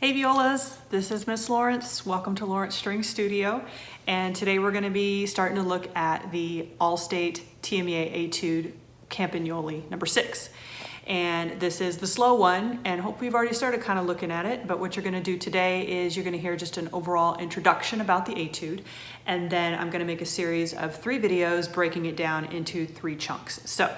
Hey violas, this is Miss Lawrence. Welcome to Lawrence String Studio. And today we're going to be starting to look at the All-State TMEA Etude Campagnoli number 6. And this is the slow one, and hopefully you've already started kind of looking at it, but what you're going to do today is you're going to hear just an overall introduction about the etude, and then I'm going to make a series of 3 videos breaking it down into 3 chunks. So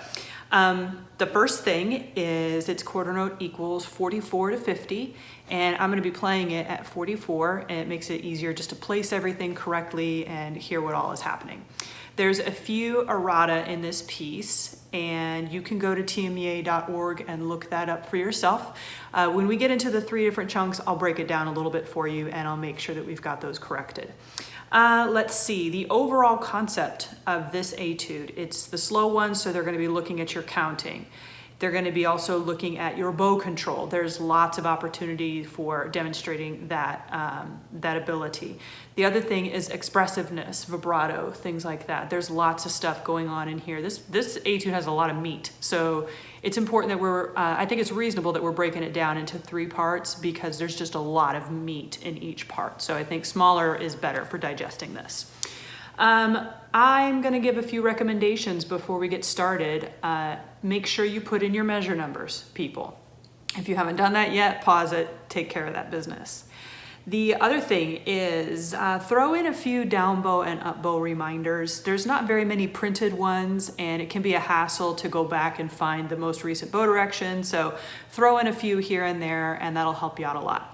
the first thing is its quarter note equals 44 to 50, and I'm going to be playing it at 44, and it makes it easier just to place everything correctly and hear what all is happening. There's a few errata in this piece, and you can go to TMEA.org and look that up for yourself. When we get into the 3 different chunks, I'll break it down a little bit for you, and I'll make sure that we've got those corrected. Let's see, the overall concept of this etude, it's the slow one, so they're going to be looking at your counting. They're going to be also looking at your bow control. There's lots of opportunity for demonstrating that, that ability. The other thing is expressiveness, vibrato, things like that. There's lots of stuff going on in here. This etude has a lot of meat, so it's important that we're, I think it's reasonable that we're breaking it down into 3 parts because there's just a lot of meat in each part. So I think smaller is better for digesting this. I'm going to give a few recommendations before we get started. Make sure you put in your measure numbers, people. If you haven't done that yet, pause it, take care of that business. The other thing is throw in a few down bow and up bow reminders. There's not very many printed ones, and it can be a hassle to go back and find the most recent bow direction. So throw in a few here and there, and that'll help you out a lot.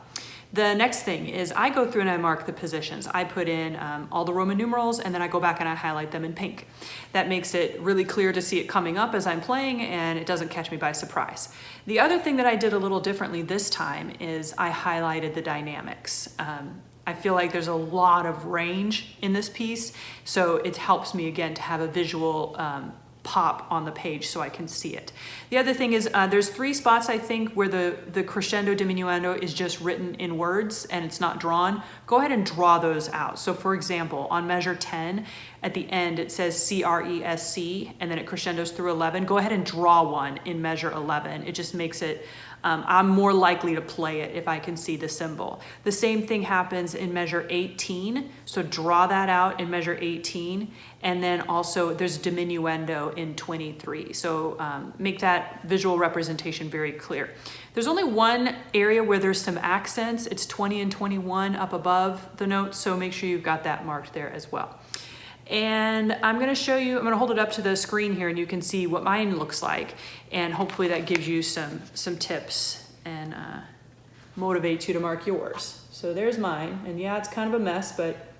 The next thing is I go through and I mark the positions. I put in all the Roman numerals, and then I go back and I highlight them in pink. That makes it really clear to see it coming up as I'm playing, and it doesn't catch me by surprise. The other thing that I did a little differently this time is I highlighted the dynamics. I feel like there's a lot of range in this piece, so it helps me again to have a visual pop on the page so I can see it. The other thing is there's 3 spots I think where the crescendo diminuendo is just written in words and it's not drawn. Go ahead and draw those out. So for example, on measure 10 at the end it says CRESC and then it crescendos through 11. Go ahead and draw one in measure 11. It just makes it I'm more likely to play it if I can see the symbol. The same thing happens in measure 18, so draw that out in measure 18, and then also there's diminuendo in 23, so make that visual representation very clear. There's only one area where there's some accents. It's 20 and 21 up above the notes, so make sure you've got that marked there as well. And I'm going to show you, I'm going to hold it up to the screen here and you can see what mine looks like, and hopefully that gives you some tips and motivates you to mark yours. So there's mine, and yeah, it's kind of a mess, but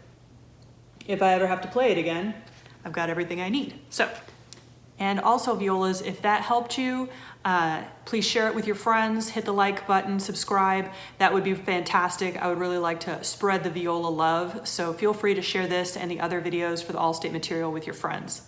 if I ever have to play it again, I've got everything I need. So, and also violas, if that helped you, please share it with your friends, hit the like button, subscribe. That would be fantastic. I would really like to spread the viola love. So feel free to share this and the other videos for the All-State material with your friends.